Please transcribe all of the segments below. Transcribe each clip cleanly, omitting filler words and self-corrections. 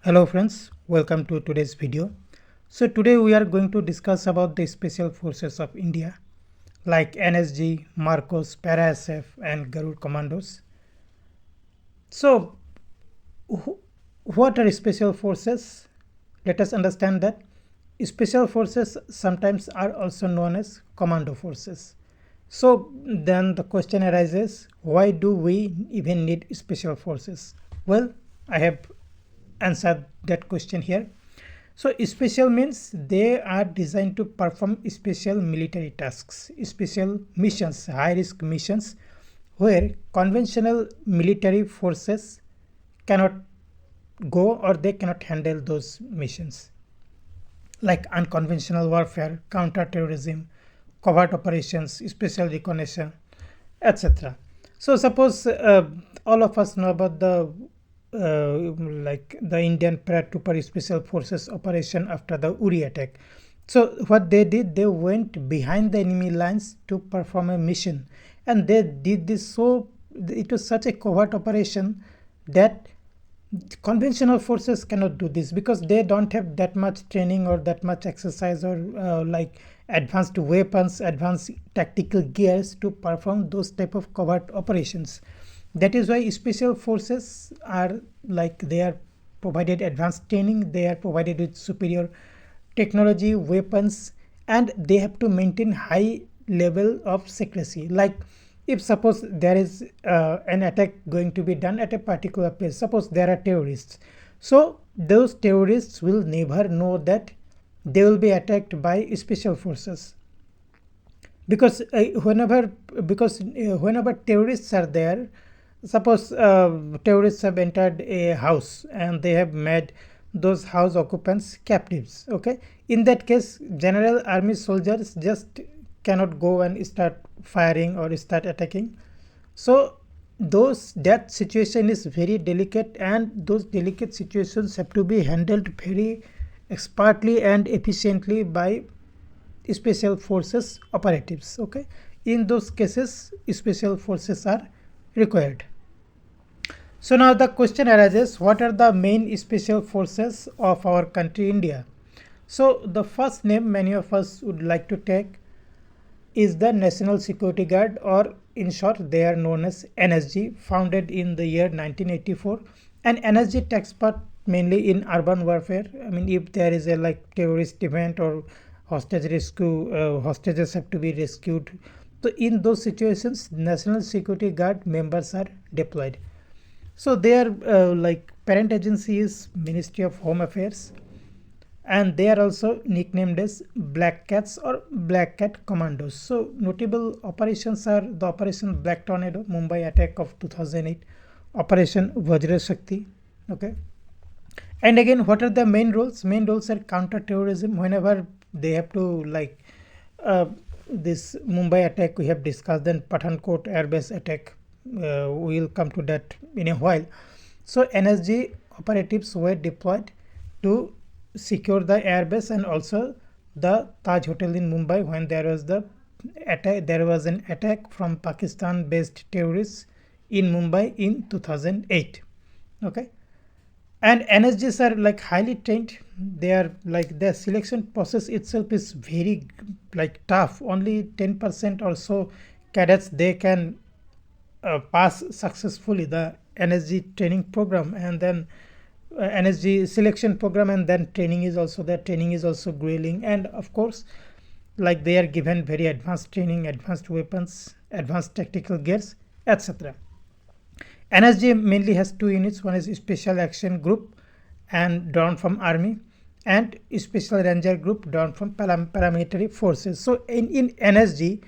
Hello friends, welcome to today's video. So today we are going to discuss about the special forces of India like NSG, MARCOS, Para-SF and Garud Commandos. So what are special forces? Let us understand that special forces sometimes are also known as commando forces. So then the question arises, why do we even need special forces? Well, I have answered that question here. So special means they are designed to perform special military tasks, special missions, high risk missions where conventional military forces cannot go or they cannot handle those missions, like unconventional warfare, counter-terrorism, covert operations, special reconnaissance, etc. So suppose all of us know about the like the Indian Paratrooper Special Forces operation after the Uri attack. So what they did, they went behind the enemy lines to perform a mission, and they did this so it was such a covert operation that conventional forces cannot do this because they don't have that much training or that much exercise or like advanced weapons, advanced tactical gears to perform those type of covert operations. That is why special forces are like they are provided advanced training, they are provided with superior technology, weapons, and they have to maintain high level of secrecy. Like if suppose there is an attack going to be done at a particular place, suppose there are terrorists, so those terrorists will never know that they will be attacked by special forces because whenever terrorists are there, suppose terrorists have entered a house and they have made those house occupants captives. Okay, in that case general army soldiers just cannot go and start firing or start attacking. So that situation is very delicate, and those delicate situations have to be handled very expertly and efficiently by special forces operatives. Okay, in those cases special forces are required. So now the question arises, what are the main special forces of our country India? So the first name many of us would like to take is the National Security Guard, or in short they are known as NSG, founded in the year 1984. And NSG takes part mainly in urban warfare. I mean, if there is a like terrorist event or hostage rescue, hostages have to be rescued. So in those situations, National Security Guard members are deployed. So their like parent agency is Ministry of Home Affairs, and they are also nicknamed as Black Cats or Black Cat Commandos. So notable operations are the Operation Black Tornado, Mumbai attack of 2008, Operation Vajra Shakti. Okay, and again, what are the main roles? Main roles are counter-terrorism. Whenever they have to like this Mumbai attack we have discussed, then Pathankot airbase attack, we will come to that in a while. So NSG operatives were deployed to secure the airbase and also the Taj Hotel in Mumbai when there was the attack. There was an attack from Pakistan-based terrorists in Mumbai in 2008. Okay, and NSGs are like highly trained. They are like their selection process itself is very like tough. Only 10% or so cadets they can pass successfully the NSG training program, and then NSG selection program, and then training is also there. Training is also grueling, and of course like they are given very advanced training, advanced weapons, advanced tactical gears, etc. NSG mainly has two units. One is Special Action Group and drawn from Army, and Special Ranger Group drawn from paramilitary forces. So in NSG,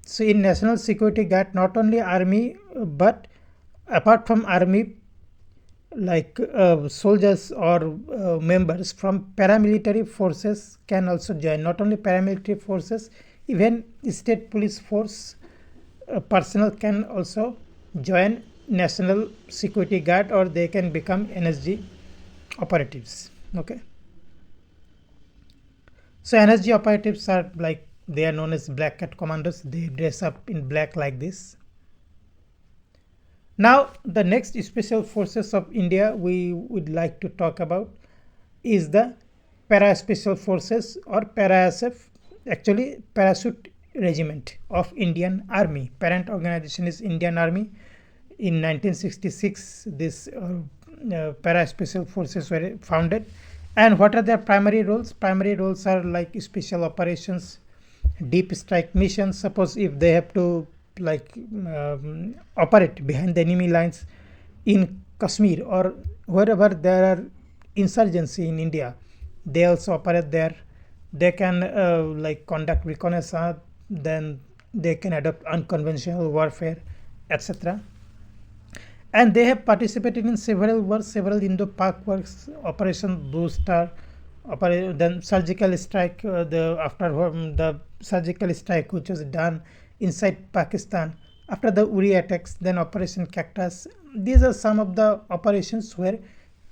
so in National Security Guard, not only Army but apart from Army, like soldiers or members from paramilitary forces can also join. Not only paramilitary forces, even state police force personnel can also join National Security Guard, or they can become NSG operatives. Okay, so NSG operatives are like they are known as Black Cat Commandos. They dress up in black like this. Now, the next special forces of India we would like to talk about is the Para Special Forces or Para-SF, actually Parachute Regiment of Indian Army. Parent organization is Indian Army. In 1966, this Para Special Forces were founded. And what are their primary roles? Primary roles are like special operations, deep strike missions. Suppose if they have to like operate behind the enemy lines in Kashmir or wherever there are insurgency in India, they also operate there. They can like conduct reconnaissance, then they can adopt unconventional warfare, etc. And they have participated in several wars, several Indo-Pak wars, Operation Blue Star, then surgical strike, the surgical strike which was done inside Pakistan after the Uri attacks, then Operation Cactus. These are some of the operations where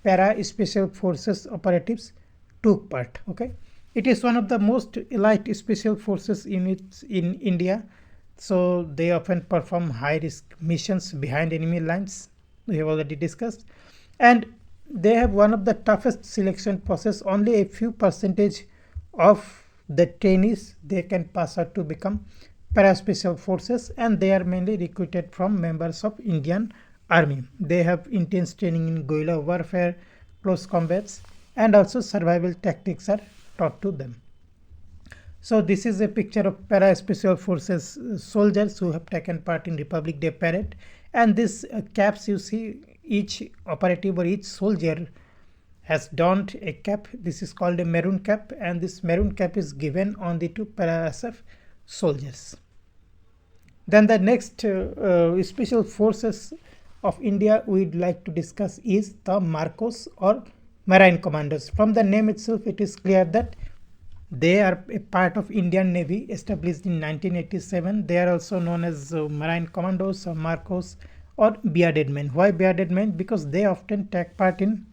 para special forces operatives took part. Okay, it is one of the most elite special forces units in India. So they often perform high risk missions behind enemy lines. We have already discussed, and they have one of the toughest selection process. Only a few percentage of the trainees they can pass out to become para special forces, and they are mainly recruited from members of Indian Army. They have intense training in guerrilla warfare, close combats, and also survival tactics are taught to them. So this is a picture of para special forces soldiers who have taken part in Republic Day parade, and this caps you see, each operative or each soldier has donned a cap. This is called a maroon cap, and this maroon cap is given only to para SF soldiers. Then the next special forces of India we'd like to discuss is the MARCOS or Marine Commandos. From the name itself, it is clear that they are a part of Indian Navy established in 1987. They are also known as Marine Commandos or MARCOS or bearded men. Why bearded men? Because they often take part in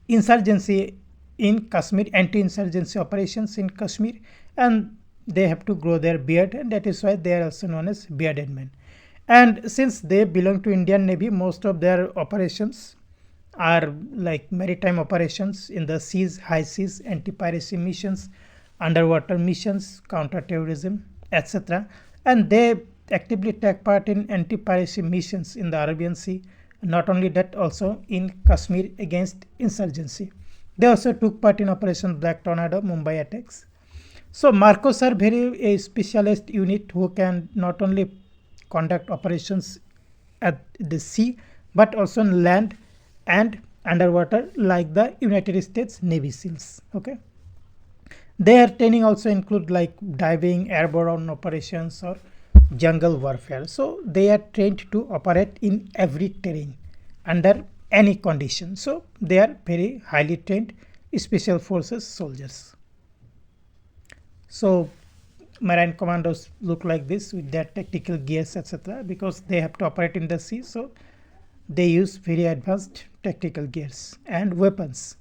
insurgency in Kashmir, anti-insurgency operations in Kashmir, and they have to grow their beard, and that is why they are also known as bearded men. And since they belong to Indian Navy, most of their operations are like maritime operations in the seas, high seas, anti-piracy missions, underwater missions, counter-terrorism, etc. And they actively take part in anti-piracy missions in the Arabian Sea. Not only that, also in Kashmir against insurgency. They also took part in Operation Black Tornado, Mumbai attacks. So MARCOS are very a specialist unit who can not only conduct operations at the sea but also on land and underwater like the United States Navy SEALs. Okay, their training also include like diving, airborne operations or jungle warfare. So they are trained to operate in every terrain under any condition. So they are very highly trained special forces soldiers. So Marine Commandos look like this with their tactical gears, etc. because they have to operate in the sea. So they use very advanced tactical gears and weapons.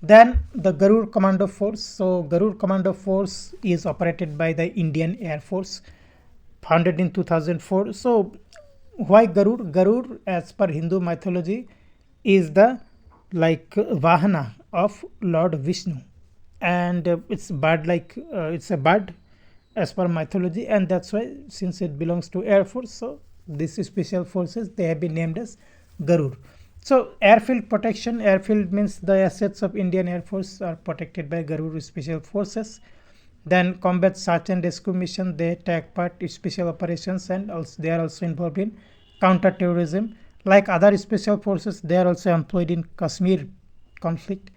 Then the Garud Commando Force. So Garud Commando Force is operated by the Indian Air Force, founded in 2004. So why Garud? Garud, as per Hindu mythology, is the like Vahana of Lord Vishnu, and it's bird like it's a bird as per mythology, and that's why since it belongs to Air Force, so these special forces they have been named as Garud. So airfield protection, airfield means the assets of Indian Air Force are protected by Garud special forces. Then combat search and rescue mission, they take part in special operations, and also they are also involved in counter terrorism. Like other special forces, they are also employed in Kashmir conflict.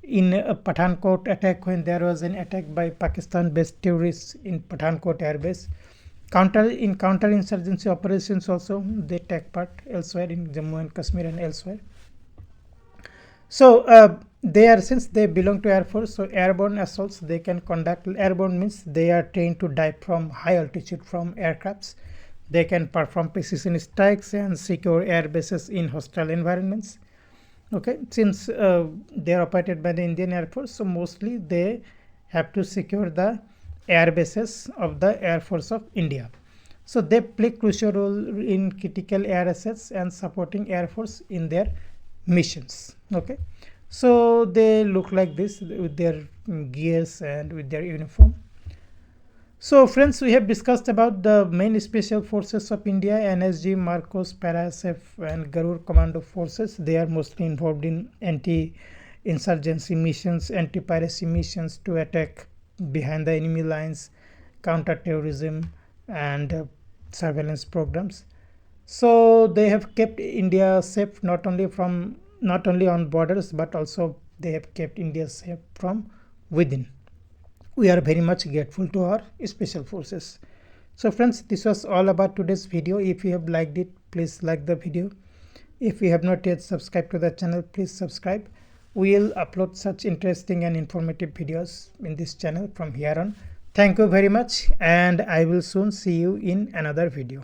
In a Pathankot attack, when there was an attack by Pakistan-based terrorists in Pathankot airbase, counter-insurgency operations also they take part elsewhere in Jammu and Kashmir and elsewhere. So they are, since they belong to Air Force, so airborne assaults they can conduct. Airborne means they are trained to dive from high altitude from aircrafts. They can perform precision strikes and secure air bases in hostile environments. Okay, since they are operated by the Indian Air Force, so mostly they have to secure the air bases of the Air Force of India. So they play crucial role in critical air assets and supporting Air Force in their missions. Okay, so they look like this with their gears and with their uniform. So friends, we have discussed about the main special forces of India: NSG, MARCOS, Parasef and Garud Commando forces. They are mostly involved in anti-insurgency missions, anti-piracy missions to attack behind the enemy lines, counter-terrorism and surveillance programs. So they have kept India safe not only on borders, but also they have kept India safe from within. We are very much grateful to our special forces. So friends, this was all about today's video. If you have liked it, please like the video. If you have not yet subscribed to the channel, please subscribe. We will upload such interesting and informative videos in this channel from here on. Thank you very much, and I will soon see you in another video.